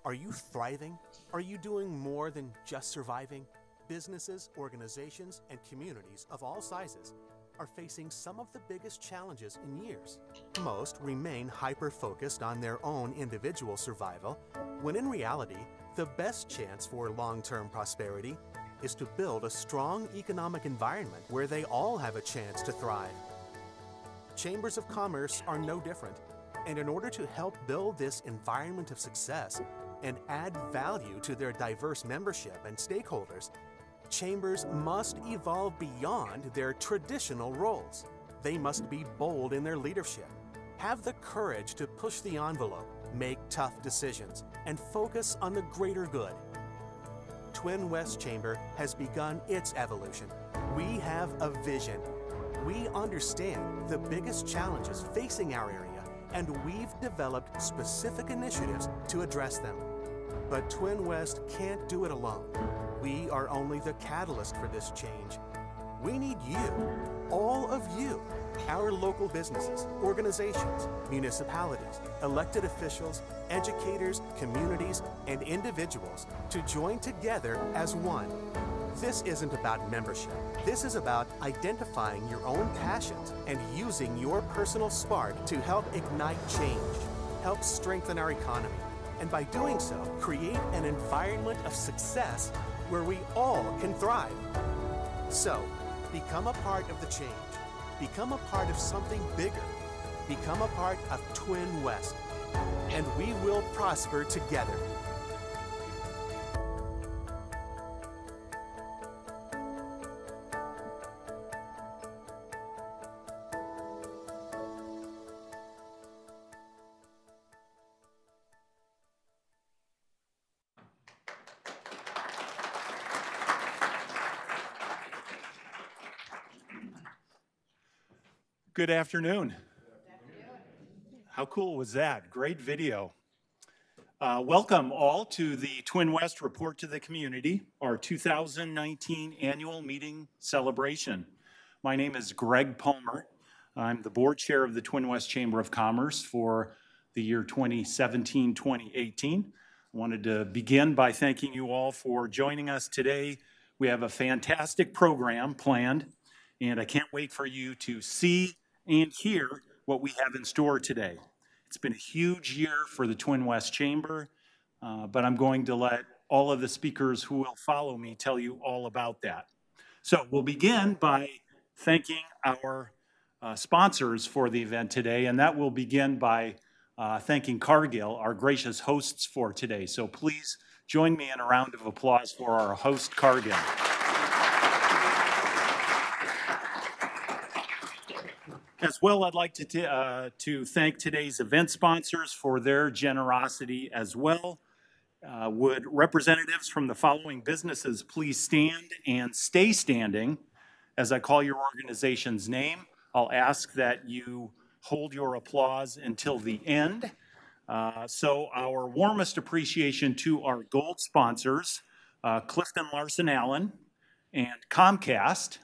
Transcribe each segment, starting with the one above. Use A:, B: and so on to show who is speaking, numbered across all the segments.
A: Are you thriving? Are you doing more than just surviving? Businesses, organizations, and communities of all sizes are facing some of the biggest challenges in years. Most remain hyper-focused on their own individual survival, when in reality, the best chance for long-term prosperity is to build a strong economic environment where they all have a chance to thrive. Chambers of Commerce are no different, and in order to help build this environment of success and add value to their diverse membership and stakeholders, chambers must evolve beyond their traditional roles. They must be bold in their leadership, have the courage to push the envelope, make tough decisions, and focus on the greater good. TwinWest Chamber has begun its evolution. We have a vision. We understand the biggest challenges facing our area, and we've developed specific initiatives to address them. But TwinWest can't do it alone. We are only the catalyst for this change. We need you, all of you, our local businesses, organizations, municipalities, elected officials, educators, communities, and individuals to join together as one. This isn't about membership. This is about identifying your own passions and using your personal spark to help ignite change, help strengthen our economy, and by doing so, create an environment of success where we all can thrive. So, become a part of the change. Become a part of something bigger. Become a part of TwinWest, and we will prosper together.
B: Good afternoon. How cool was that? Great video. Welcome all to the TwinWest Report to the Community, our 2019 annual meeting celebration. My name is Greg Palmer. I'm the board chair of the TwinWest Chamber of Commerce for the year 2017-2018. I wanted to begin by thanking you all for joining us today. We have a fantastic program planned, and I can't wait for you to see and hear what we have in store today. It's been a huge year for the TwinWest Chamber, but I'm going to let all of the speakers who will follow me tell you all about that. So we'll begin by thanking our sponsors for the event today, and that will begin by thanking Cargill, our gracious hosts for today. So please join me in a round of applause for our host, Cargill. As well, I'd like to thank today's event sponsors for their generosity as well. Would representatives from the following businesses please stand and stay standing as I call your organization's name? I'll ask that you hold your applause until the end. So our warmest appreciation to our gold sponsors, Clifton Larson Allen and Comcast.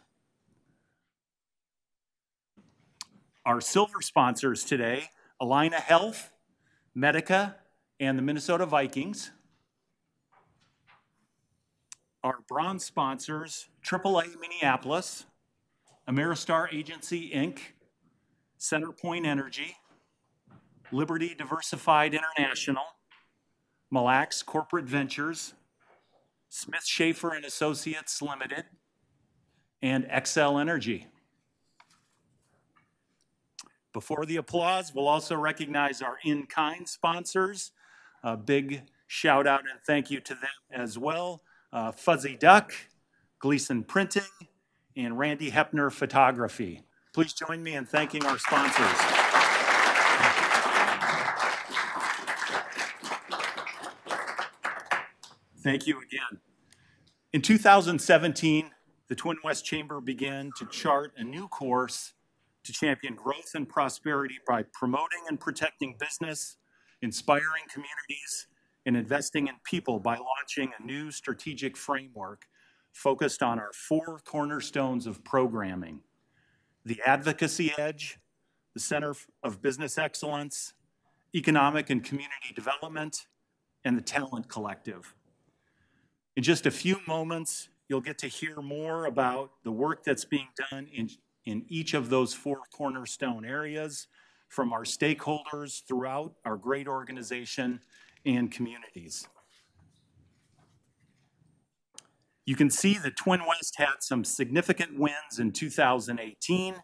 B: Our silver sponsors today, Allina Health, Medica, and the Minnesota Vikings. Our bronze sponsors, AAA Minneapolis, Ameristar Agency, Inc., CenterPoint Energy, Liberty Diversified International, Mille Lacs Corporate Ventures, Smith Schaefer and Associates Limited, and Xcel Energy. Before the applause, we'll also recognize our in-kind sponsors. A big shout out and thank you to them as well. Fuzzy Duck, Gleason Printing, and Randy Hepner Photography. Please join me in thanking our sponsors. Thank you again. In 2017, the TwinWest Chamber began to chart a new course to champion growth and prosperity by promoting and protecting business, inspiring communities, and investing in people by launching a new strategic framework focused on our 4 cornerstones of programming: the Advocacy Edge, the Center of Business Excellence, Economic and Community Development, and the Talent Collective. In just a few moments, you'll get to hear more about the work that's being done in each of those 4 cornerstone areas from our stakeholders throughout our great organization and communities. You can see that TwinWest had some significant wins in 2018.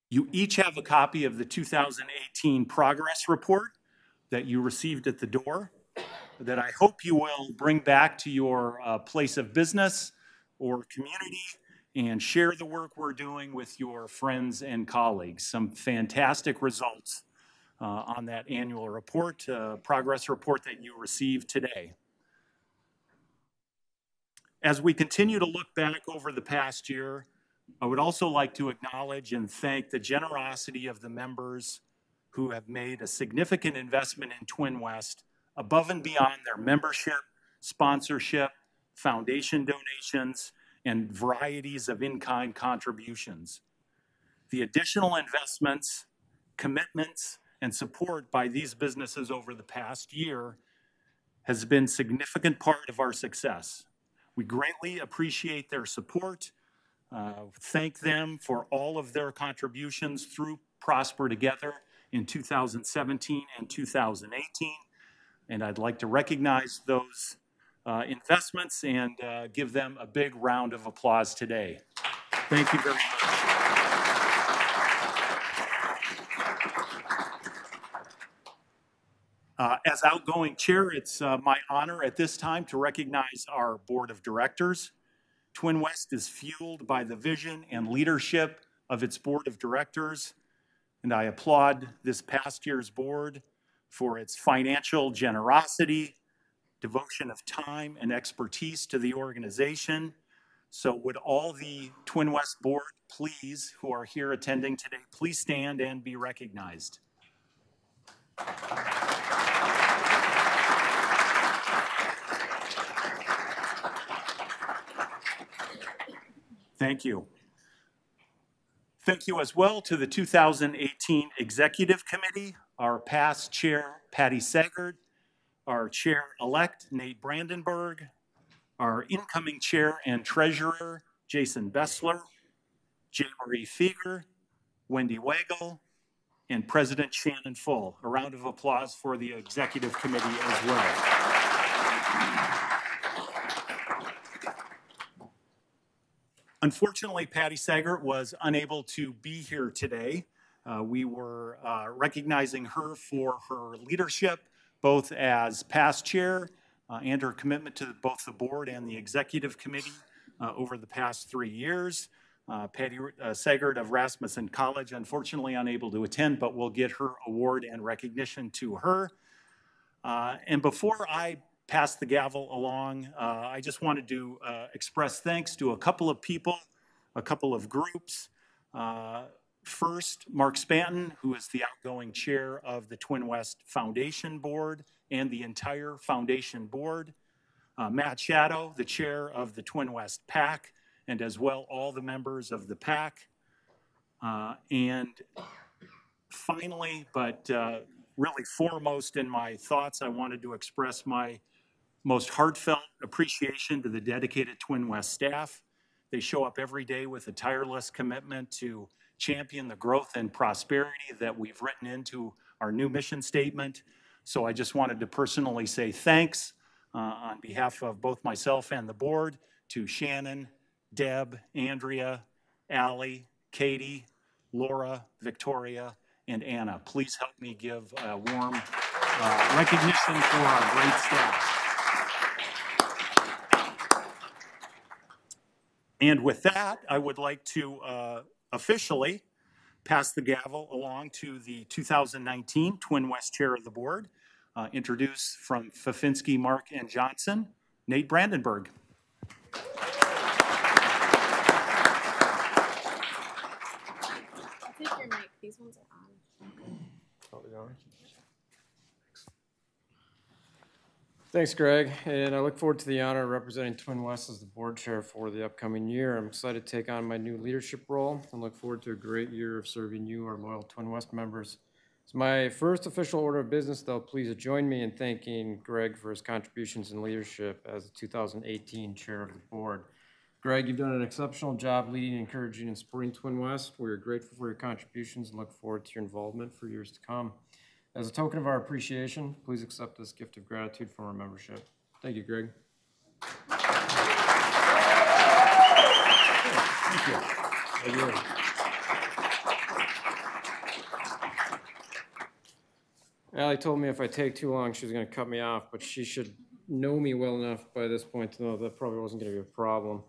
B: You each have a copy of the 2018 progress report that you received at the door that I hope you will bring back to your place of business or community and share the work we're doing with your friends and colleagues. Some fantastic results on that annual report, progress report that you received today. As we continue to look back over the past year, I would also like to acknowledge and thank the generosity of the members who have made a significant investment in TwinWest above and beyond their membership, sponsorship, foundation donations, and varieties of in-kind contributions. The additional investments, commitments, and support by these businesses over the past year has been a significant part of our success. We greatly appreciate their support. Thank them for all of their contributions through Prosper Together in 2017 and 2018. And I'd like to recognize those investments and give them a big round of applause today. Thank you very much. As outgoing chair, it's my honor at this time to recognize our board of directors. TwinWest is fueled by the vision and leadership of its board of directors, and I applaud this past year's board for its financial generosity, devotion of time, and expertise to the organization. So would all the TwinWest board, please, who are here attending today, please stand and be recognized. Thank you. Thank you as well to the 2018 Executive Committee, our past chair, Patty Sagert, our chair-elect, Nate Brandenburg, our incoming chair and treasurer, Jason Bessler, J. Marie Fieger, Wendy Wagle, and President Shannon Full. A round of applause for the Executive Committee as well. Unfortunately, Patty Sagert was unable to be here today. We were recognizing her for her leadership, both as past chair and her commitment to both the board and the executive committee over the past 3 years. Patty Sagert of Rasmussen College, unfortunately unable to attend, but we'll get her award and recognition to her. And before I pass the gavel along, I just wanted to express thanks to a couple of people, a couple of groups. First, Mark Spanton, who is the outgoing chair of the TwinWest Foundation Board and the entire Foundation Board. Matt Shadow, the chair of the TwinWest PAC, and as well all the members of the PAC. And finally, but really foremost in my thoughts, I wanted to express my most heartfelt appreciation to the dedicated TwinWest staff. They show up every day with a tireless commitment to champion the growth and prosperity that we've written into our new mission statement. So I just wanted to personally say thanks on behalf of both myself and the board to Shannon, Deb, Andrea, Allie, Katie, Laura, Victoria, and Anna. Please help me give a warm recognition for our great staff. And with that, I would like to officially pass the gavel along to the 2019 TwinWest Chair of the Board, introduce from Fafinski, Mark, and Johnson, Nate Brandenburg.
C: I'll take your mic. These ones are on.
D: Oh, they're on. Thanks, Greg, and I look forward to the honor of representing TwinWest as the board chair for the upcoming year. I'm excited to take on my new leadership role and look forward to a great year of serving you, our loyal TwinWest members, As my first official order of business, though, please join me in thanking Greg for his contributions and leadership as the 2018 Chair of the Board. Greg, you've done an exceptional job leading, encouraging, and supporting TwinWest. We are grateful for your contributions and look forward to your involvement for years to come. As a token of our appreciation, please accept this gift of gratitude from our membership. Thank you, Greg. Thank you. Thank you. Allie told me if I take too long, she was going to cut me off, but she should know me well enough by this point to know that probably wasn't going to be a problem.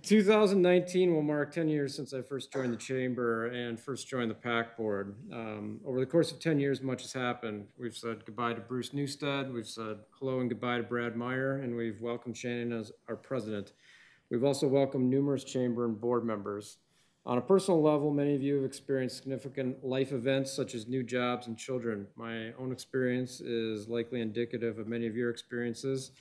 D: 2019 will mark 10 years since I first joined the chamber and first joined the PAC board. Over the course of 10 years, much has happened. We've said goodbye to Bruce Newstead, we've said hello and goodbye to Brad Meyer, and we've welcomed Shannon as our president. We've also welcomed numerous chamber and board members. On a personal level, many of you have experienced significant life events such as new jobs and children. My own experience is likely indicative of many of your experiences.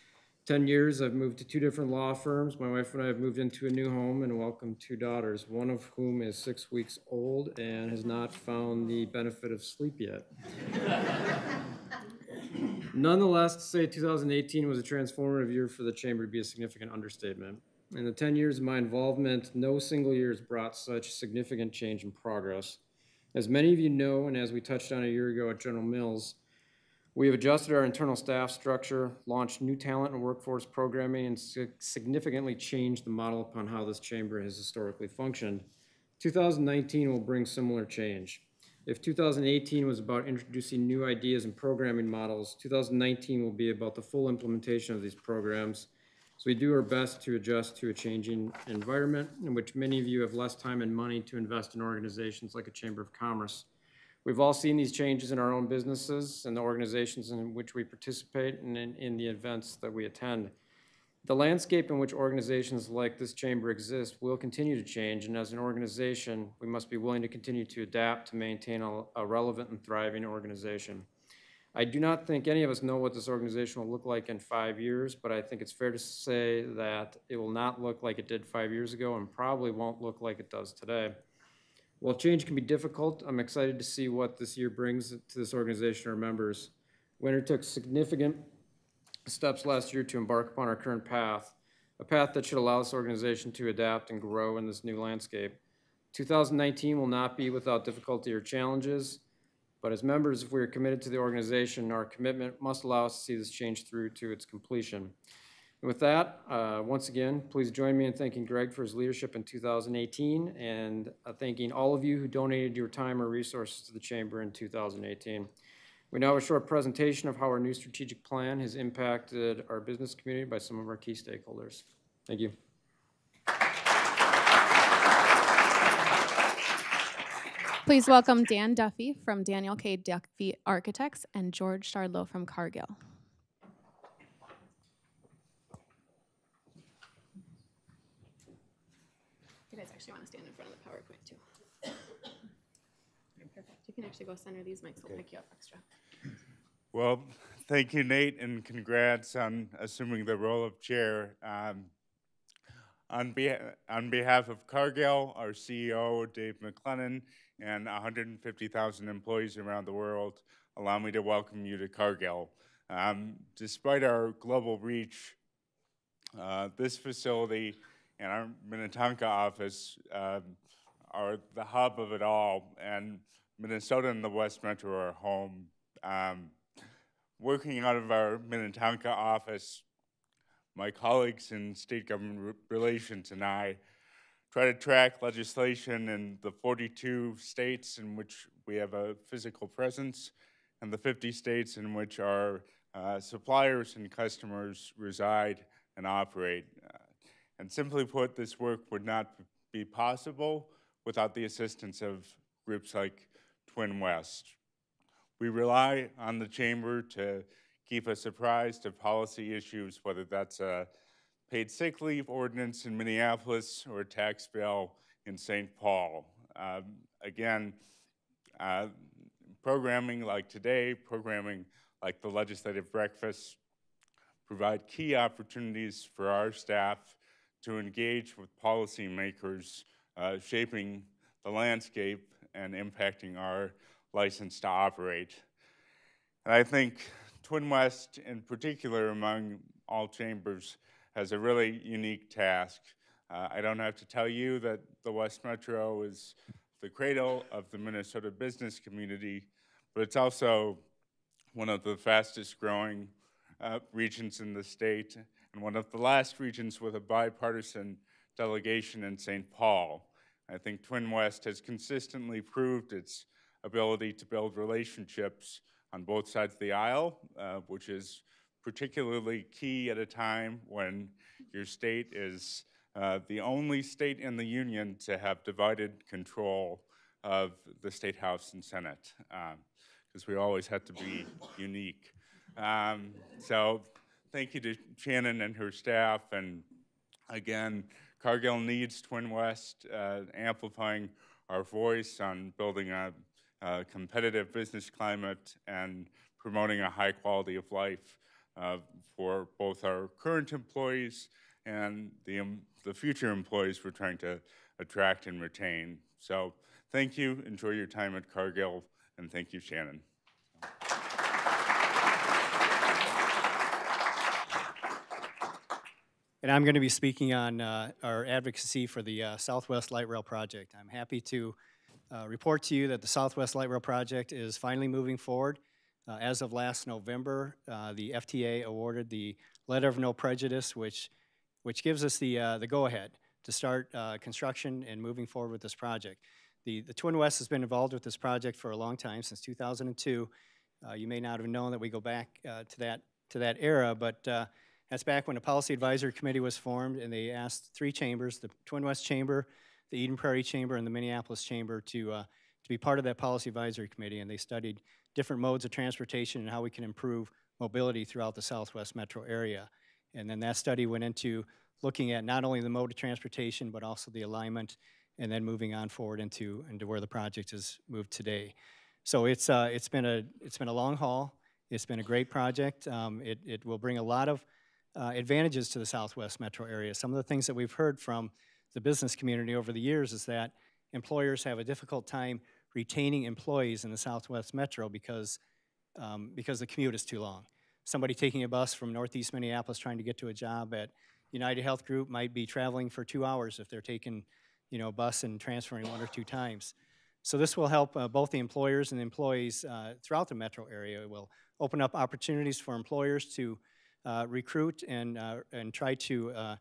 D: 10 years, I've moved to 2 different law firms. My wife and I have moved into a new home and welcomed 2 daughters, one of whom is 6 weeks old and has not found the benefit of sleep yet. Nonetheless, to say 2018 was a transformative year for the chamber would be a significant understatement. In the 10 years of my involvement, no single year has brought such significant change and progress. As many of you know, and as we touched on a year ago at General Mills, we have adjusted our internal staff structure, launched new talent and workforce programming, and significantly changed the model upon how this chamber has historically functioned. 2019 will bring similar change. If 2018 was about introducing new ideas and programming models, 2019 will be about the full implementation of these programs. So we do our best to adjust to a changing environment in which many of you have less time and money to invest in organizations like a Chamber of Commerce. We've all seen these changes in our own businesses and the organizations in which we participate and in the events that we attend. The landscape in which organizations like this chamber exist will continue to change, and as an organization, we must be willing to continue to adapt to maintain a relevant and thriving organization. I do not think any of us know what this organization will look like in 5 years, but I think it's fair to say that it will not look like it did 5 years ago and probably won't look like it does today. While change can be difficult, I'm excited to see what this year brings to this organization or members. We undertook significant steps last year to embark upon our current path, a path that should allow this organization to adapt and grow in this new landscape. 2019 will not be without difficulty or challenges, but as members, if we are committed to the organization, our commitment must allow us to see this change through to its completion. And with that, once again, please join me in thanking Greg for his leadership in 2018 and thanking all of you who donated your time or resources to the chamber in 2018. We now have a short presentation of how our new strategic plan has impacted our business community by some of our key stakeholders. Thank you.
C: Please welcome Dan Duffy from Daniel K. Duffy Architects and George Shardlow from Cargill. You guys actually want to stand in front of the PowerPoint too. Perfect. You can actually go center. These mics will pick you up extra.
E: Well, thank you, Nate, and congrats on assuming the role of chair. On behalf of Cargill, our CEO, Dave McLennan, and 150,000 employees around the world, allow me to welcome you to Cargill. Despite our global reach, this facility and our Minnetonka office are the hub of it all, and Minnesota and the West Metro are home. Working out of our Minnetonka office, my colleagues in state government relations and I try to track legislation in the 42 states in which we have a physical presence and the 50 states in which our suppliers and customers reside and operate. And simply put, this work would not be possible without the assistance of groups like TwinWest. We rely on the chamber to keep us apprised of policy issues, whether that's a paid sick leave ordinance in Minneapolis or a tax bill in St. Paul. Programming like today, programming like the legislative breakfast, provide key opportunities for our staff to engage with policymakers shaping the landscape and impacting our license to operate. And I think TwinWest, in particular, among all chambers, has a really unique task. I don't have to tell you that the West Metro is the cradle of the Minnesota business community, but it's also one of the fastest growing regions in the state and one of the last regions with a bipartisan delegation in St. Paul. I think TwinWest has consistently proved its ability to build relationships on both sides of the aisle, which is particularly key at a time when your state is the only state in the union to have divided control of the State House and Senate, because we always had to be unique. So thank you to Shannon and her staff, and again, Cargill needs TwinWest amplifying our voice on building a competitive business climate and promoting a high quality of life for both our current employees and the future employees we're trying to attract and retain. So thank you, enjoy your time at Cargill, and thank you, Shannon.
F: And I'm going to be speaking on our advocacy for the Southwest Light Rail Project. I'm happy to report to you that the Southwest Light Rail Project is finally moving forward. As of last November, the FTA awarded the letter of no prejudice, which gives us the go-ahead to start construction and moving forward with this project. The TwinWest has been involved with this project for a long time, since 2002. You may not have known that we go back to that era, but that's back when a policy advisory committee was formed, and they asked three chambers, the TwinWest Chamber, the Eden Prairie Chamber, and the Minneapolis Chamber to be part of that policy advisory committee, and they studied different modes of transportation and how we can improve mobility throughout the Southwest metro area. And then that study went into looking at not only the mode of transportation, but also the alignment, and then moving on forward into where the project has moved today. So it's been a long haul. It's been a great project. It will bring a lot of advantages to the Southwest metro area. Some of the things that we've heard from the business community over the years is that employers have a difficult time retaining employees in the Southwest metro because the commute is too long. Somebody taking a bus from Northeast Minneapolis trying to get to a job at United Health Group might be traveling for 2 hours if they're taking a bus and transferring 1 or 2 times. So this will help both the employers and the employees throughout the metro area. It will open up opportunities for employers to recruit and try to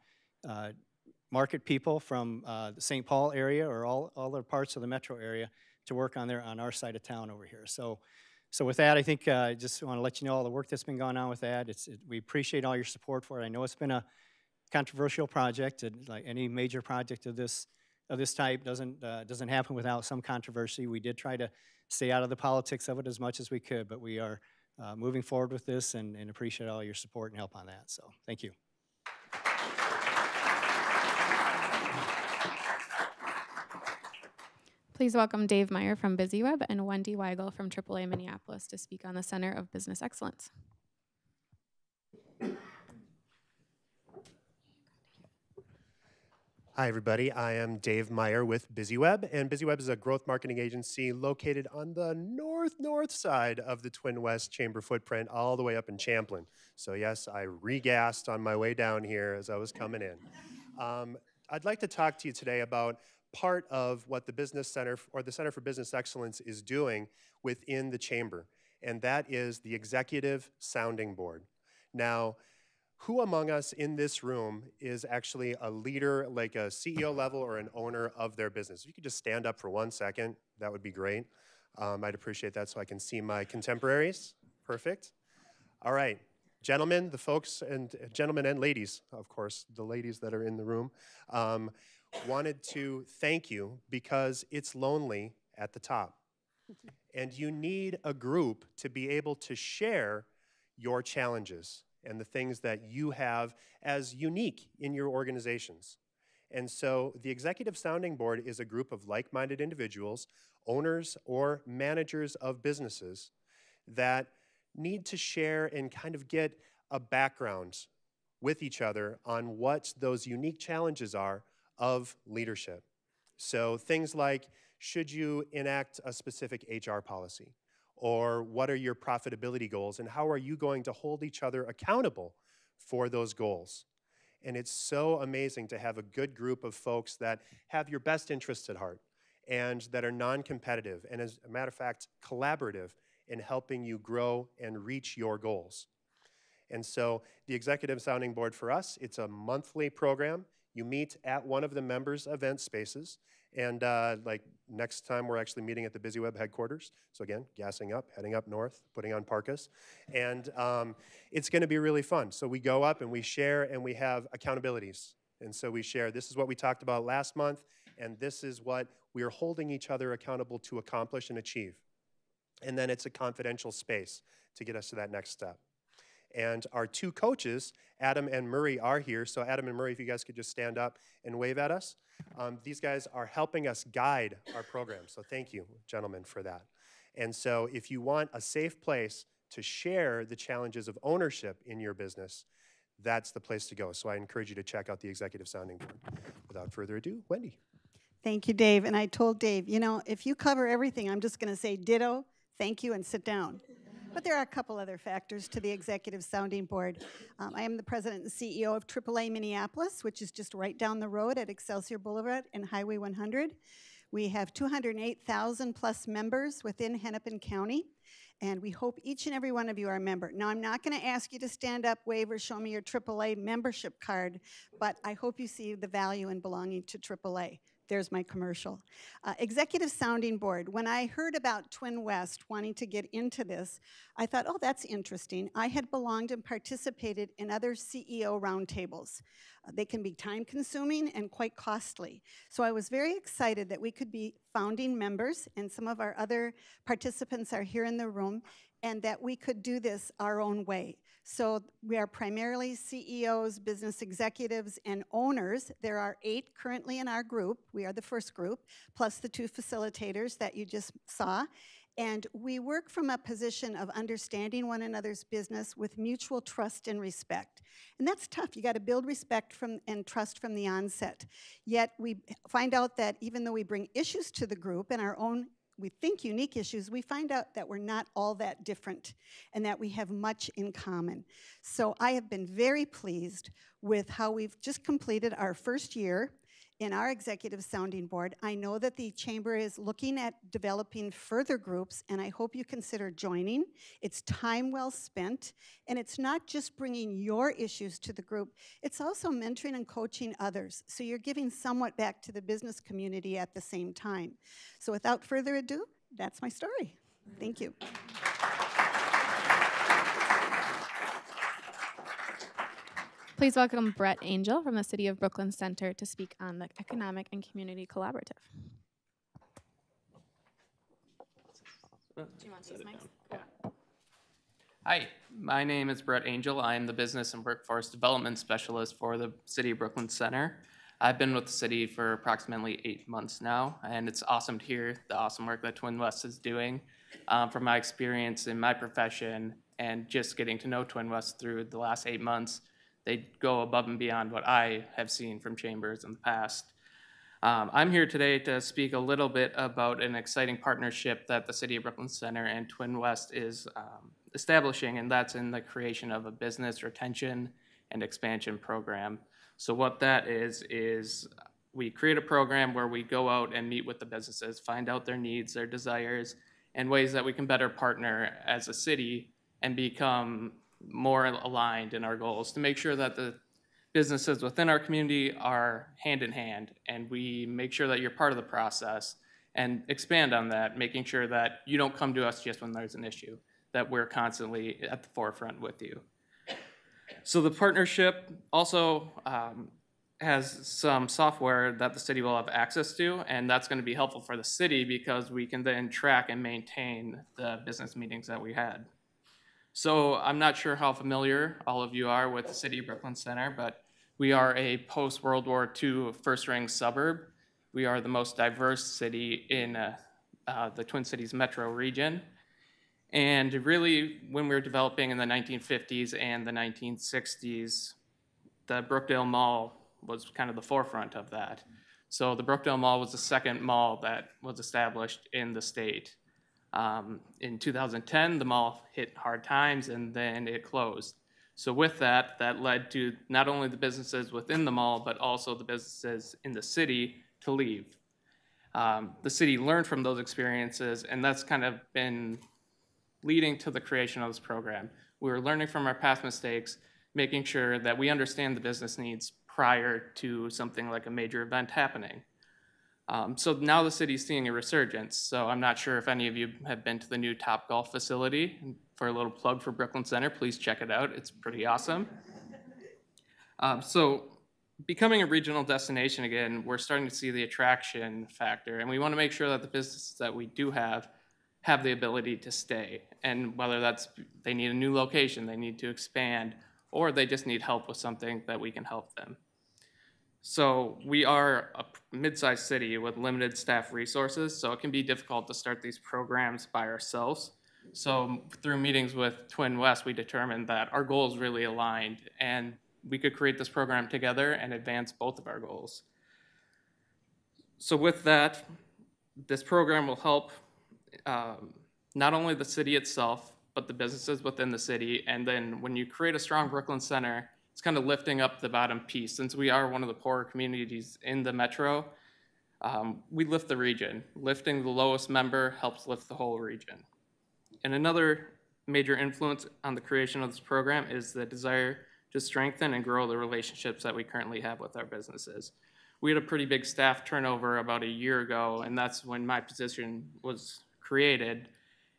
F: market people from the St. Paul area or all other parts of the metro area to work on our side of town over here. So with that, I think I just want to let you know all the work that's been going on with that. We appreciate all your support for it. I know it's been a controversial project. Like any major project of this type doesn't happen without some controversy. We did try to stay out of the politics of it as much as we could, but we are moving forward with this and appreciate all your support and help on that. So thank you.
C: Please welcome Dave Meyer from BusyWeb and Wendy Weigel from AAA Minneapolis to speak on the Center of Business Excellence.
G: Hi, everybody. I am Dave Meyer with BusyWeb, and BusyWeb is a growth marketing agency located on the north side of the TwinWest Chamber footprint, all the way up in Champlin. So yes, I regassed on my way down here as I was coming in. I'd like to talk to you today about part of what the Business Center, or the Center for Business Excellence, is doing within the Chamber, and that is the Executive Sounding Board. Now, who among us in this room is actually a leader, like a CEO level or an owner of their business? If you could just stand up for 1 second, that would be great. I'd appreciate that so I can see my contemporaries. Perfect. All right, gentlemen, the folks, and gentlemen and ladies, of course, the ladies that are in the room, wanted to thank you because it's lonely at the top. And you need a group to be able to share your challenges and the things that you have as unique in your organizations. And so the Executive Sounding Board is a group of like-minded individuals, owners or managers of businesses that need to share and kind of get a background with each other on what those unique challenges are of leadership. So things like Should you enact a specific HR policy? Or what are your profitability goals, and how are you going to hold each other accountable for those goals? And it's so amazing to have a good group of folks that have your best interests at heart and that are non-competitive and, as a matter of fact, collaborative in helping you grow and reach your goals. And so the Executive Sounding Board for us, it's a monthly program. You meet at one of the members' event spaces. And like next time we're actually meeting at the BusyWeb headquarters. So again, gassing up, heading up north, putting on parkas. And it's gonna be really fun. So we go up and we share and we have accountabilities. And so we share, this is what we talked about last month, and this is what we are holding each other accountable to accomplish and achieve. And then it's a confidential space to get us to that next step. And our two coaches, Adam and Murray, are here. So Adam and Murray, if you guys could just stand up and wave at us. These guys are helping us guide our program. So thank you, gentlemen, for that. And so if you want a safe place to share the challenges of ownership in your business, that's the place to go. So I encourage you to check out the Executive Sounding Board. Without further ado, Wendy.
H: Thank you, Dave. And I told Dave, you know, if you cover everything, I'm just going to say ditto, thank you, and sit down. But there are a couple other factors to the Executive Sounding Board. I am the president and CEO of AAA Minneapolis, which is just right down the road at Excelsior Boulevard and Highway 100. We have 208,000 plus members within Hennepin County, and we hope each and every one of you are a member. Now, I'm not going to ask you to stand up, wave, or show me your AAA membership card, but I hope you see the value in belonging to AAA. There's my commercial. Executive Sounding Board. When I heard about TwinWest wanting to get into this, I thought, oh, that's interesting. I had belonged and participated in other CEO roundtables. They can be time-consuming and quite costly. So I was very excited that we could be founding members, and some of our other participants are here in the room, and that we could do this our own way. So we are primarily CEOs, business executives, and owners. There are 8 currently in our group. We are the first group, plus the 2 facilitators that you just saw. And we work from a position of understanding one another's business with mutual trust and respect. And that's tough. You got to build respect and trust from the onset. Yet we find out that even though we bring issues to the group and our own we think unique issues, we find out that we're not all that different and that we have much in common. So I have been very pleased with how we've just completed our first year in our Executive Sounding Board. I know that the Chamber is looking at developing further groups, and I hope you consider joining. It's time well spent, and it's not just bringing your issues to the group, it's also mentoring and coaching others. So you're giving somewhat back to the business community at the same time. So without further ado, that's my story. Thank you.
C: Please welcome Brett Angel from the City of Brooklyn Center to speak on the Economic and Community Collaborative. Do you want these mics?
I: Yeah. Hi, my name is Brett Angel. I am the Business and Workforce Development Specialist for the City of Brooklyn Center. I've been with the city for approximately 8 months now, and it's awesome to hear the awesome work that TwinWest is doing. From my experience in my profession and just getting to know TwinWest through the last 8 months, they go above and beyond what I have seen from chambers in the past. I'm here today to speak a little bit about an exciting partnership that the City of Brooklyn Center and TwinWest is establishing, and that's in the creation of a business retention and expansion program. So what that is we create a program where we go out and meet with the businesses, find out their needs, their desires, and ways that we can better partner as a city and become more aligned in our goals to make sure that the businesses within our community are hand in hand, and we make sure that you're part of the process and expand on that, making sure that you don't come to us just when there's an issue, that we're constantly at the forefront with you. So the partnership also has some software that the city will have access to, and that's going to be helpful for the city because we can then track and maintain the business meetings that we had. So I'm not sure how familiar all of you are with the City of Brooklyn Center, but we are a post-World War II first-ring suburb. We are the most diverse city in the Twin Cities metro region. And really, when we were developing in the 1950s and the 1960s, the Brookdale Mall was kind of the forefront of that. So the Brookdale Mall was the second mall that was established in the state. In 2010, the mall hit hard times and then it closed. So with that, that led to not only the businesses within the mall, but also the businesses in the city to leave. The city learned from those experiences, and that's kind of been leading to the creation of this program. We were learning from our past mistakes, making sure that we understand the business needs prior to something like a major event happening. So now the city's seeing a resurgence. So I'm not sure if any of you have been to the new Topgolf facility. For a little plug for Brooklyn Center, please check it out. It's pretty awesome. So becoming a regional destination again, we're starting to see the attraction factor, and we want to make sure that the businesses that we do have the ability to stay. And whether that's they need a new location, they need to expand, or they just need help with something that we can help them. So we are a mid-sized city with limited staff resources, so it can be difficult to start these programs by ourselves. So through meetings with TwinWest, we determined that our goals really aligned, and we could create this program together and advance both of our goals. So with that, this program will help not only the city itself, but the businesses within the city. And then when you create a strong Brooklyn Center, it's kind of lifting up the bottom piece. Since we are one of the poorer communities in the metro, we lift the region. Lifting the lowest member helps lift the whole region. And another major influence on the creation of this program is the desire to strengthen and grow the relationships that we currently have with our businesses. We had a pretty big staff turnover about a year ago, and that's when my position was created.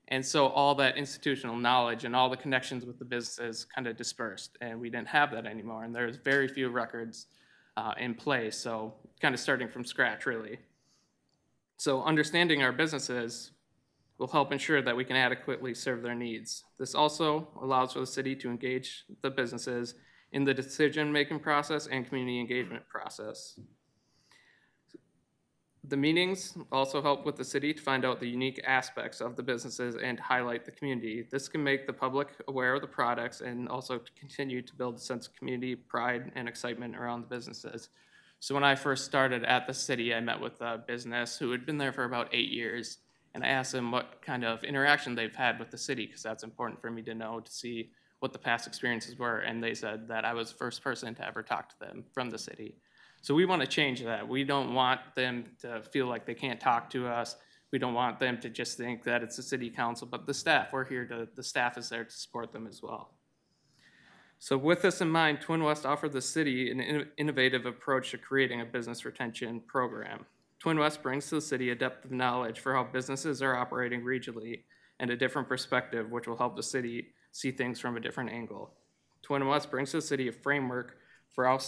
I: And so all that institutional knowledge and all the connections with the businesses kind of dispersed, and we didn't have that anymore. And there's very few records in place, so kind of starting from scratch, really. So understanding our businesses will help ensure that we can adequately serve their needs. This also allows for the city to engage the businesses in the decision-making process and community engagement process. The meetings also help with the city to find out the unique aspects of the businesses and highlight the community. This can make the public aware of the products and also to continue to build a sense of community pride and excitement around the businesses. So when I first started at the city, I met with a business who had been there for about 8 years, and I asked them what kind of interaction they've had with the city, because that's important for me to know, to see what the past experiences were, and they said that I was the first person to ever talk to them from the city. So we want to change that. We don't want them to feel like they can't talk to us. We don't want them to just think that it's the city council, but the staff, the staff is there to support them as well. So with this in mind, TwinWest offered the city an innovative approach to creating a business retention program. TwinWest brings to the city a depth of knowledge for how businesses are operating regionally and a different perspective, which will help the city see things from a different angle. TwinWest brings to the city a framework for how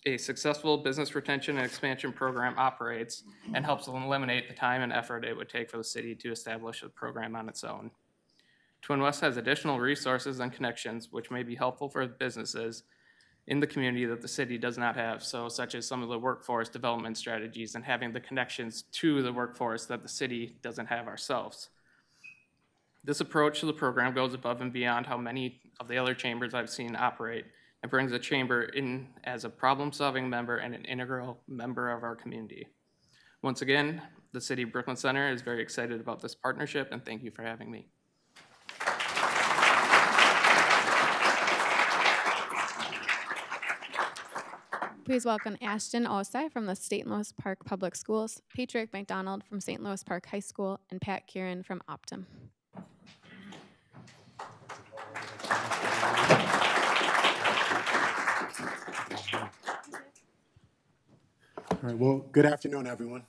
I: a successful business retention and expansion program operates and helps eliminate the time and effort it would take for the city to establish a program on its own. TwinWest has additional resources and connections which may be helpful for businesses in the community that the city does not have, so such as some of the workforce development strategies and having the connections to the workforce that the city doesn't have ourselves. This approach to the program goes above and beyond how many of the other chambers I've seen operate and brings the chamber in as a problem-solving member and an integral member of our community. Once again, the City of Brooklyn Center is very excited about this partnership, and thank you for having me.
C: Please welcome Ashton Osai from the St. Louis Park Public Schools, Patrick McDonald from St. Louis Park High School, and Pat Kieran from Optum.
J: All right, well, good afternoon, everyone.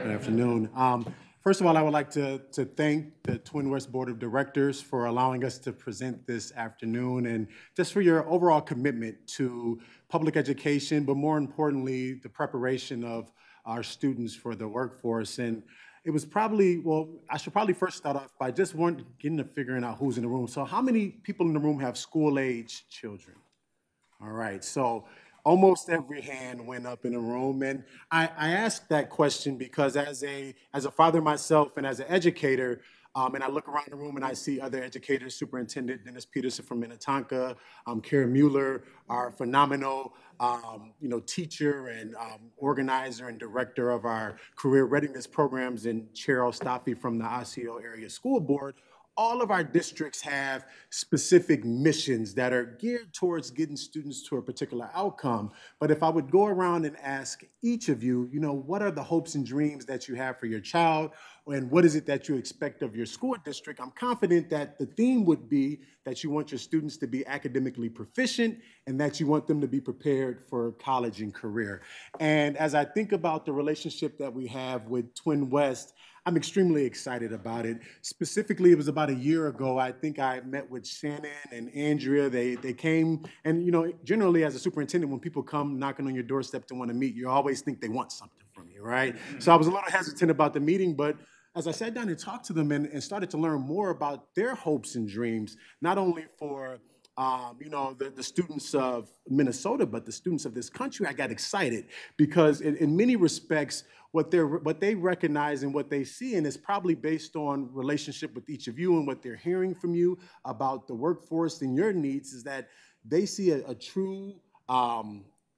J: Good afternoon. First of all, I would like to thank the TwinWest Board of Directors for allowing us to present this afternoon and just for your overall commitment to public education, but more importantly, the preparation of our students for the workforce. And it was probably, well, I should probably first start off by just getting to figuring out who's in the room. So how many people in the room have school-age children? All right, so almost every hand went up in the room. And I asked that question because as a father myself and as an educator, And I look around the room and I see other educators, Superintendent Dennis Peterson from Minnetonka, Karen Mueller, our phenomenal teacher and organizer and director of our career readiness programs, and Cheryl Staffy from the Osseo Area School Board. All of our districts have specific missions that are geared towards getting students to a particular outcome. But if I would go around and ask each of you, what are the hopes and dreams that you have for your child? And what is it that you expect of your school district? I'm confident that the theme would be that you want your students to be academically proficient and that you want them to be prepared for college and career. And as I think about the relationship that we have with TwinWest, I'm extremely excited about it. Specifically, it was about a year ago. I think I met with Shannon and Andrea. They came, and generally as a superintendent, when people come knocking on your doorstep to want to meet, you always think they want something from you, right? So I was a little hesitant about the meeting, but as I sat down and talked to them and started to learn more about their hopes and dreams, not only for the students of Minnesota, but the students of this country, I got excited because in many respects, what they recognize and what they see, and it's probably based on relationship with each of you and what they're hearing from you about the workforce and your needs, is that they see a true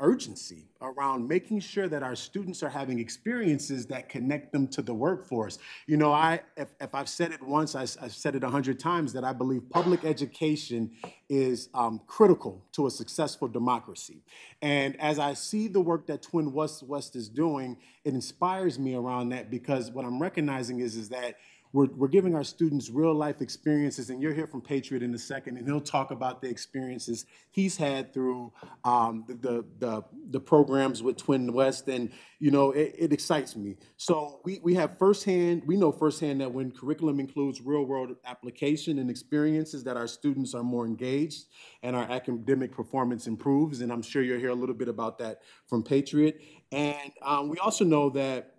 J: urgency around making sure that our students are having experiences that connect them to the workforce. If I've said it once, I've said it 100 times, that I believe public education is critical to a successful democracy. And as I see the work that TwinWest is doing, it inspires me around that, because what I'm recognizing is that we're giving our students real life experiences, and you'll hear from Patriot in a second, and he'll talk about the experiences he's had through the programs with TwinWest, and it excites me. So we know firsthand that when curriculum includes real world application and experiences, that our students are more engaged and our academic performance improves, and I'm sure you'll hear a little bit about that from Patriot. And we also know that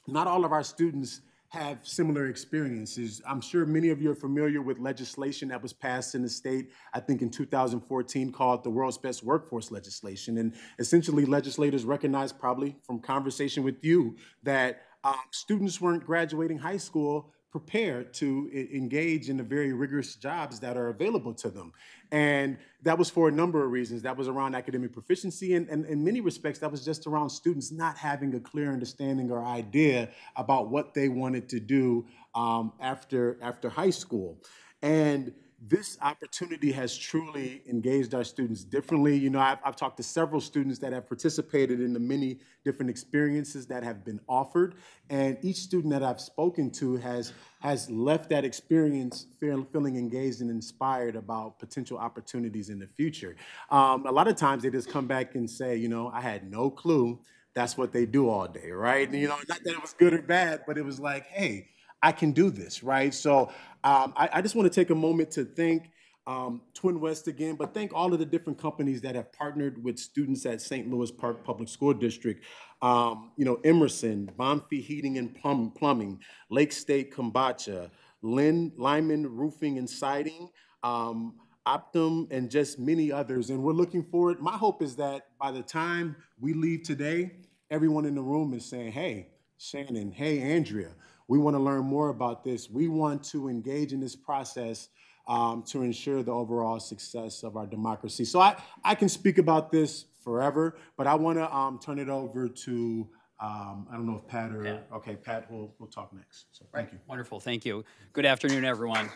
J: not all of our students have similar experiences. I'm sure many of you are familiar with legislation that was passed in the state, I think in 2014, called the World's Best Workforce Legislation. And essentially, legislators recognized, probably from conversation with you, that students weren't graduating high school prepared to engage in the very rigorous jobs that are available to them. And that was for a number of reasons. That was around academic proficiency, and in many respects, that was just around students not having a clear understanding or idea about what they wanted to do after high school. And this opportunity has truly engaged our students differently. I've talked to several students that have participated in the many different experiences that have been offered, and each student that I've spoken to has left that experience feeling engaged and inspired about potential opportunities in the future. A lot of times they just come back and say, I had no clue that's what they do all day, right? And, not that it was good or bad, but it was like, hey, I can do this, right? So I just want to take a moment to thank TwinWest again, but thank all of the different companies that have partnered with students at St. Louis Park Public School District. Emerson, Bonfi Heating and Plumbing, Lake State Kombucha, Lyman Roofing and Siding, Optum, and just many others. And we're looking forward. My hope is that by the time we leave today, everyone in the room is saying, hey, Shannon, hey, Andrea, we want to learn more about this. We want to engage in this process to ensure the overall success of our democracy. So I can speak about this forever, but I want to turn it over to, I don't know if Pat or,
K: Pat.
J: Okay, Pat, we'll talk next. So thank you.
K: Wonderful, thank you. Good afternoon, everyone.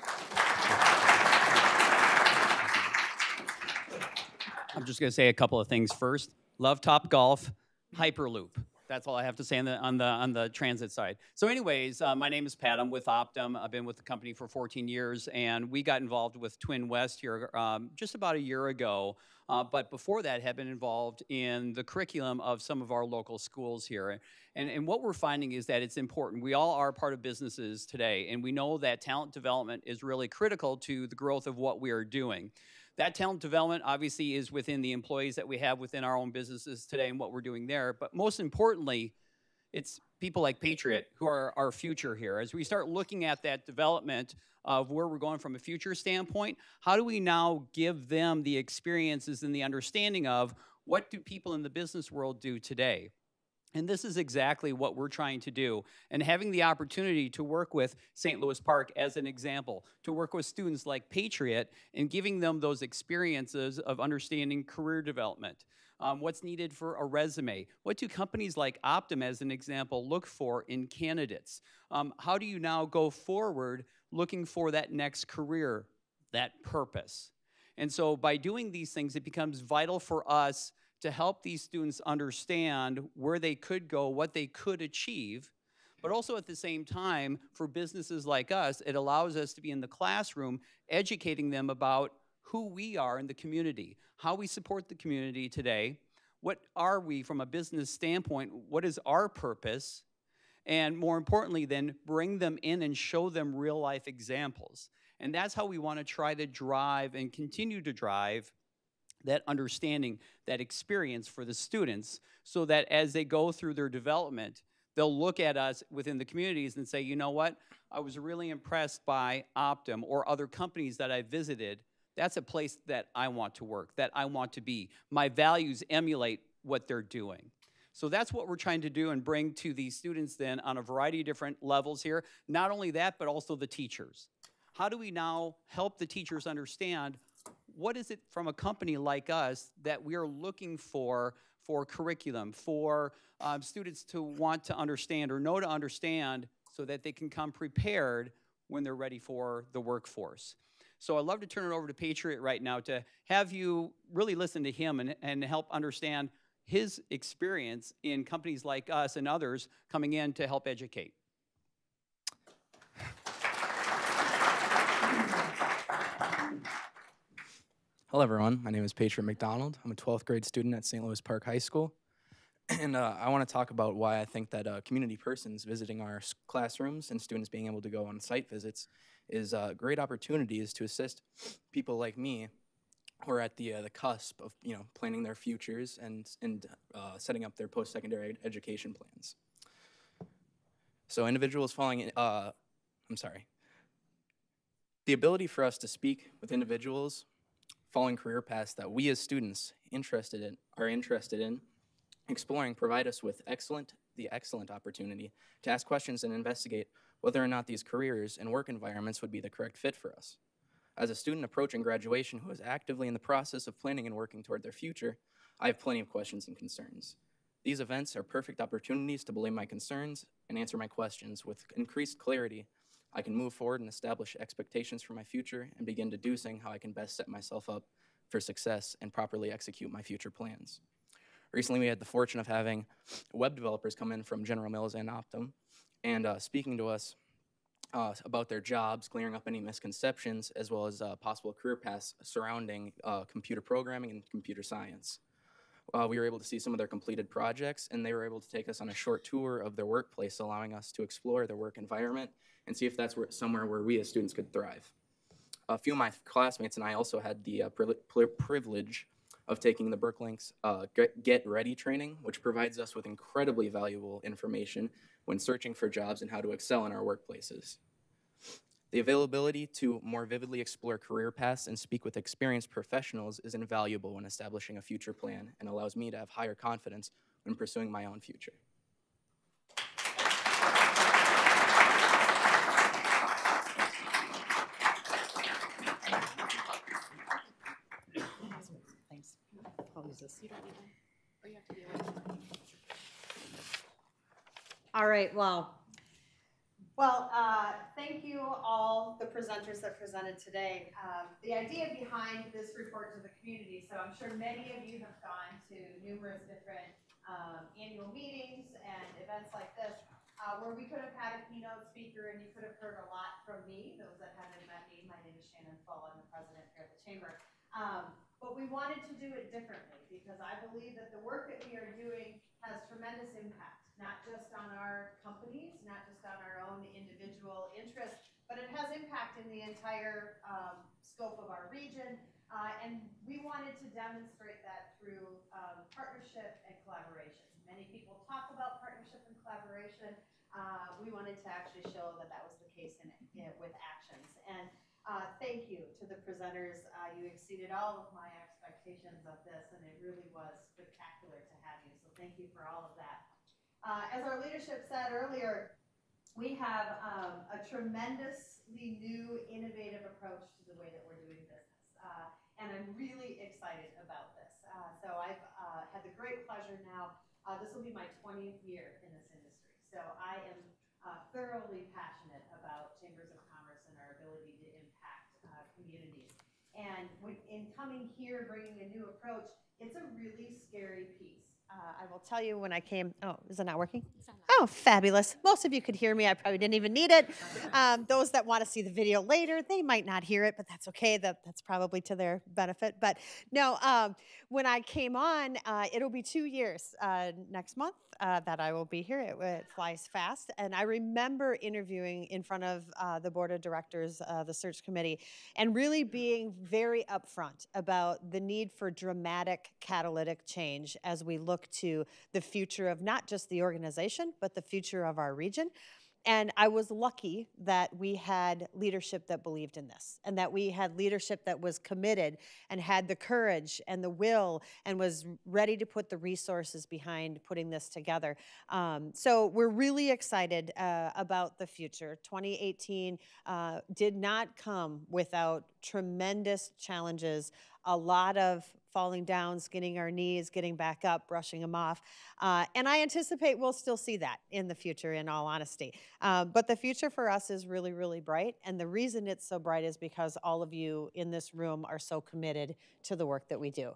K: I'm just going to say a couple of things first. Love Top Golf, Hyperloop. That's all I have to say on the transit side. So anyways, my name is Pat. I'm with Optum. I've been with the company for 14 years, and we got involved with TwinWest here just about a year ago. But before that, had been involved in the curriculum of some of our local schools here. And what we're finding is that it's important. We all are part of businesses today, and we know that talent development is really critical to the growth of what we are doing. That talent development obviously is within the employees that we have within our own businesses today and what we're doing there. But most importantly, it's people like Patriot who are our future here. As we start looking at that development of where we're going from a future standpoint, how do we now give them the experiences and the understanding of what do people in the business world do today? And this is exactly what we're trying to do. And having the opportunity to work with St. Louis Park as an example, to work with students like Patriot and giving them those experiences of understanding career development. What's needed for a resume? What do companies like Optum, as an example, look for in candidates? How do you now go forward looking for that next career, that purpose? And so by doing these things, it becomes vital for us to help these students understand where they could go, what they could achieve, but also at the same time, for businesses like us, it allows us to be in the classroom educating them about who we are in the community, how we support the community today, what are we from a business standpoint, what is our purpose, and more importantly then, bring them in and show them real life examples. And that's how we want to try to drive and continue to drive that understanding, that experience for the students, so that as they go through their development, they'll look at us within the communities and say, you know what, I was really impressed by Optum or other companies that I visited. That's a place that I want to work, that I want to be. My values emulate what they're doing. So that's what we're trying to do and bring to these students then on a variety of different levels here. Not only that, but also the teachers. How do we now help the teachers understand what is it from a company like us that we are looking for curriculum, for students to want to understand or know to understand so that they can come prepared when they're ready for the workforce. So I'd love to turn it over to Patriot right now to have you really listen to him and help understand his experience in companies like us and others coming in to help educate.
L: Hello everyone, my name is Patriot McDonald. I'm a 12th grade student at St. Louis Park High School. And I want to talk about why I think that community persons visiting our classrooms and students being able to go on site visits is great opportunities to assist people like me who are at the cusp of planning their futures and setting up their post-secondary education plans. So individuals the ability for us to speak with individuals following career paths that we as students are interested in exploring provide us with the excellent opportunity to ask questions and investigate whether or not these careers and work environments would be the correct fit for us. As a student approaching graduation who is actively in the process of planning and working toward their future, I have plenty of questions and concerns. These events are perfect opportunities to belay my concerns and answer my questions with increased clarity. I can move forward and establish expectations for my future and begin deducing how I can best set myself up for success and properly execute my future plans. Recently, we had the fortune of having web developers come in from General Mills and Optum and speaking to us about their jobs, clearing up any misconceptions, as well as possible career paths surrounding computer programming and computer science. We were able to see some of their completed projects, and they were able to take us on a short tour of their workplace, allowing us to explore their work environment and see if that's somewhere where we as students could thrive. A few of my classmates and I also had the privilege of taking the Brooklink's Get Ready training, which provides us with incredibly valuable information when searching for jobs and how to excel in our workplaces. The availability to more vividly explore career paths and speak with experienced professionals is invaluable when establishing a future plan and allows me to have higher confidence when pursuing my own future.
M: Thanks. I'll use this. All right, well, thank you all, the presenters that presented today. The idea behind this report to the community, so I'm sure many of you have gone to numerous different annual meetings and events like this, where we could have had a keynote speaker and you could have heard a lot from me. Those that haven't met me, my name is Shannon Full, I'm the president here at the Chamber. But we wanted to do it differently because I believe that the work that we are doing has tremendous impact, not just on our companies, not just on our own individual interests, but it has impact in the entire scope of our region. And we wanted to demonstrate that through partnership and collaboration. Many people talk about partnership and collaboration. We wanted to actually show that that was the case with actions. And thank you to the presenters. You exceeded all of my expectations of this, and it really was spectacular to have you. So thank you for all of that. As our leadership said earlier, we have a tremendously new, innovative approach to the way that we're doing business. And I'm really excited about this. So I've had the great pleasure now. This will be my 20th year in this industry. So I am thoroughly passionate about chambers of commerce and our ability to impact communities. And in coming here, bringing a new approach, it's a really scary piece. I will tell you when I came, oh, is it not working? Oh, fabulous. Most of you could hear me. I probably didn't even need it. Those that want to see the video later, they might not hear it, but that's okay. That's probably to their benefit. But no, when I came on, it'll be 2 years next month that I will be here. It flies fast. And I remember interviewing in front of the board of directors, the search committee, and really being very upfront about the need for dramatic catalytic change as we look to the future of not just the organization, but the future of our region. And I was lucky that we had leadership that believed in this, and that we had leadership that was committed and had the courage and the will and was ready to put the resources behind putting this together. So we're really excited about the future. 2018 did not come without tremendous challenges, a lot of falling down, skinning our knees, getting back up, brushing them off. And I anticipate we'll still see that in the future, in all honesty. But the future for us is really, really bright. And the reason it's so bright is because all of you in this room are so committed to the work that we do.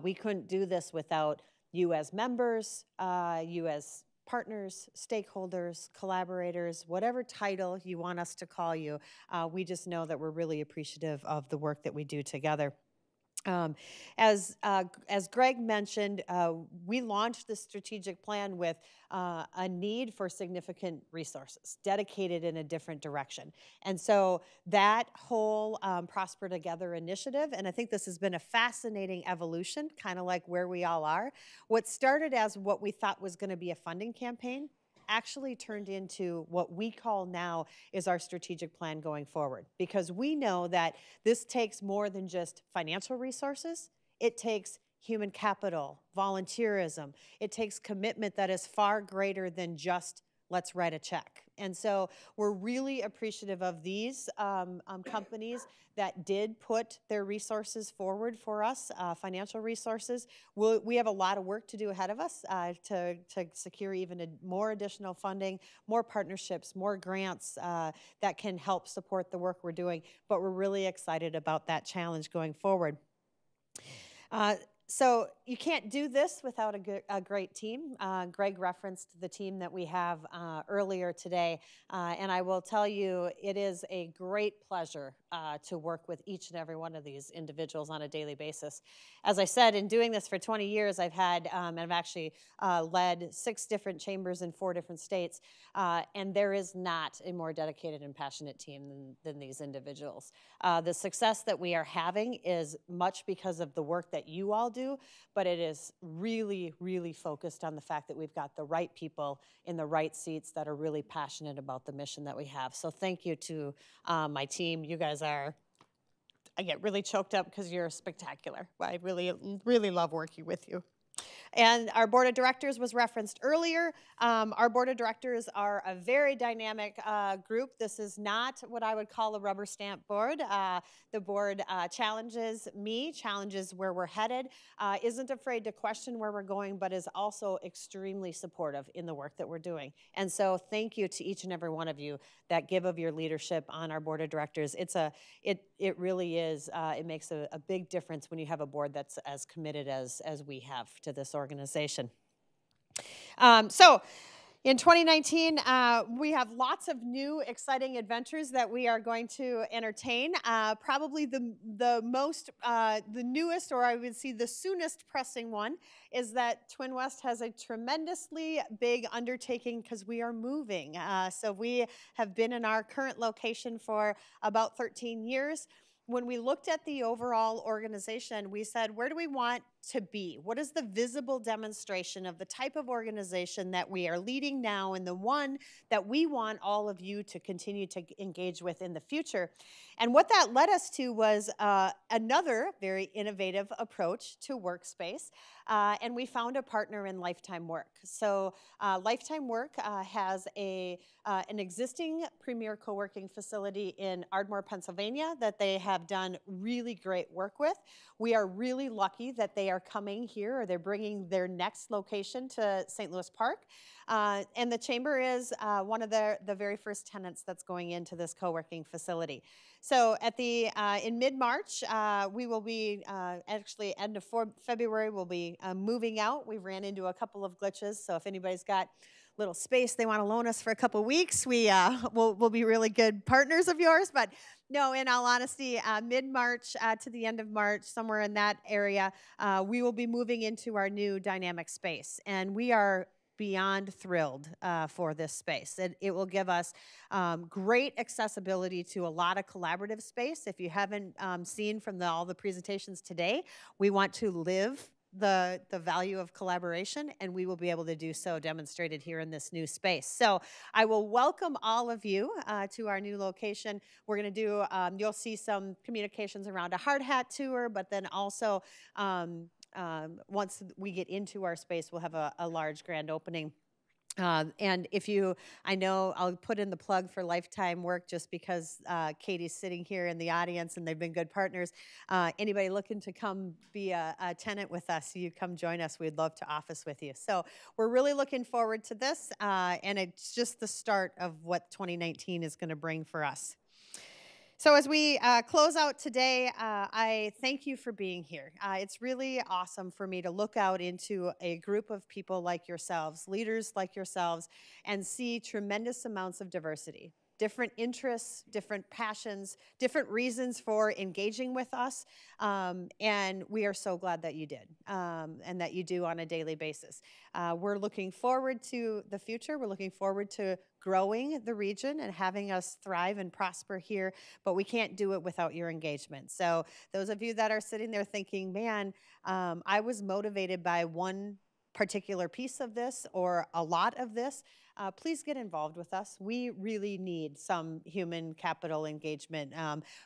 M: We couldn't do this without you as members, you as partners, stakeholders, collaborators, whatever title you want us to call you. We just know that we're really appreciative of the work that we do together. As Greg mentioned, we launched the strategic plan with a need for significant resources dedicated in a different direction. And so that whole Prosper Together initiative, and I think this has been a fascinating evolution, kind of like where we all are. What started as what we thought was going to be a funding campaign actually turned into what we call now is our strategic plan going forward. Because we know that this takes more than just financial resources. It takes human capital, volunteerism. It takes commitment that is far greater than just let's write a check. And so we're really appreciative of these companies that did put their resources forward for us, financial resources. We have a lot of work to do ahead of us to secure even more additional funding, more partnerships, more grants that can help support the work we're doing. But we're really excited about that challenge going forward. So you can't do this without a great team. Greg referenced the team that we have earlier today, and I will tell you it is a great pleasure to work with each and every one of these individuals on a daily basis. As I said, in doing this for 20 years, I've had, and I've actually led 6 different chambers in 4 different states, and there is not a more dedicated and passionate team than these individuals. The success that we are having is much because of the work that you all do, but it is really, really focused on the fact that we've got the right people in the right seats that are really passionate about the mission that we have. So thank you to my team. You guys are, I get really choked up because you're spectacular. I really, really love working with you. And our board of directors was referenced earlier. Our board of directors are a very dynamic group. This is not what I would call a rubber stamp board. The board challenges me, challenges where we're headed, isn't afraid to question where we're going, but is also extremely supportive in the work that we're doing. And so thank you to each and every one of you that give of your leadership on our board of directors. It really is, it makes a big difference when you have a board that's as committed as we have to this organization. So in 2019, we have lots of new exciting adventures that we are going to entertain. Probably the newest, or I would say the soonest pressing one, is that TwinWest has a tremendously big undertaking because we are moving. So we have been in our current location for about 13 years. When we looked at the overall organization, we said, where do we want to be? What is the visible demonstration of the type of organization that we are leading now and the one that we want all of you to continue to engage with in the future? And what that led us to was another very innovative approach to workspace. And we found a partner in Lifetime Work. So Lifetime Work has an existing premier co-working facility in Ardmore, Pennsylvania that they have done really great work with. We are really lucky that they are coming here, or they're bringing their next location to St. Louis Park. And the Chamber is one of the very first tenants that's going into this co-working facility. So at in mid-March, we will be, actually end of February, we'll be moving out. We ran into a couple of glitches, so if anybody's got little space they want to loan us for a couple weeks, we'll be really good partners of yours. But no, in all honesty, mid-March to the end of March, somewhere in that area, we will be moving into our new dynamic space. And we are beyond thrilled for this space. It will give us great accessibility to a lot of collaborative space. If you haven't seen from all the presentations today, we want to live the value of collaboration, and we will be able to do so demonstrated here in this new space. So I will welcome all of you to our new location. We're going to do, you'll see some communications around a hard hat tour, but then also once we get into our space, we'll have a large grand opening. And I know I'll put in the plug for Lifetime Work just because Katie's sitting here in the audience and they've been good partners. Anybody looking to come be a tenant with us, you come join us. We'd love to office with you. So we're really looking forward to this, and it's just the start of what 2019 is going to bring for us. So as we close out today, I thank you for being here. It's really awesome for me to look out into a group of people like yourselves, leaders like yourselves, and see tremendous amounts of diversity. Different interests, different passions, different reasons for engaging with us, and we are so glad that you did, and that you do on a daily basis. We're looking forward to the future. We're looking forward to growing the region and having us thrive and prosper here, but we can't do it without your engagement. So those of you that are sitting there thinking, man, I was motivated by one particular piece of this or a lot of this, please get involved with us. We really need some human capital engagement,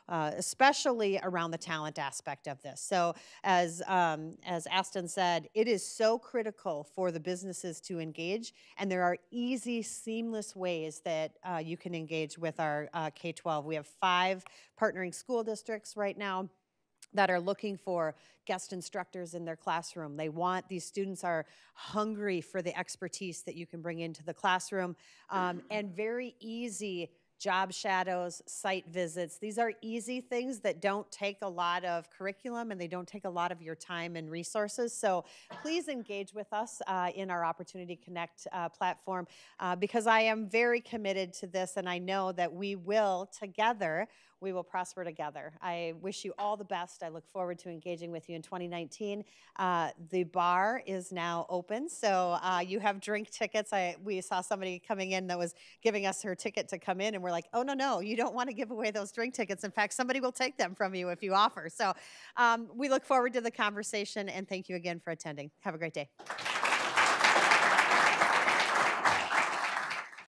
M: especially around the talent aspect of this. So as Aston said, it is so critical for the businesses to engage, and there are easy, seamless ways that you can engage with our K-12. We have 5 partnering school districts right now that are looking for guest instructors in their classroom. These students are hungry for the expertise that you can bring into the classroom, and very easy job shadows, site visits. These are easy things that don't take a lot of curriculum and they don't take a lot of your time and resources. So please engage with us in our Opportunity Connect platform, because I am very committed to this, and I know that we will prosper together. I wish you all the best. I look forward to engaging with you in 2019. The bar is now open, so you have drink tickets. We saw somebody coming in that was giving us her ticket to come in, and we're like, oh, no, you don't want to give away those drink tickets. In fact, somebody will take them from you if you offer. So we look forward to the conversation, and thank you again for attending. Have a great day.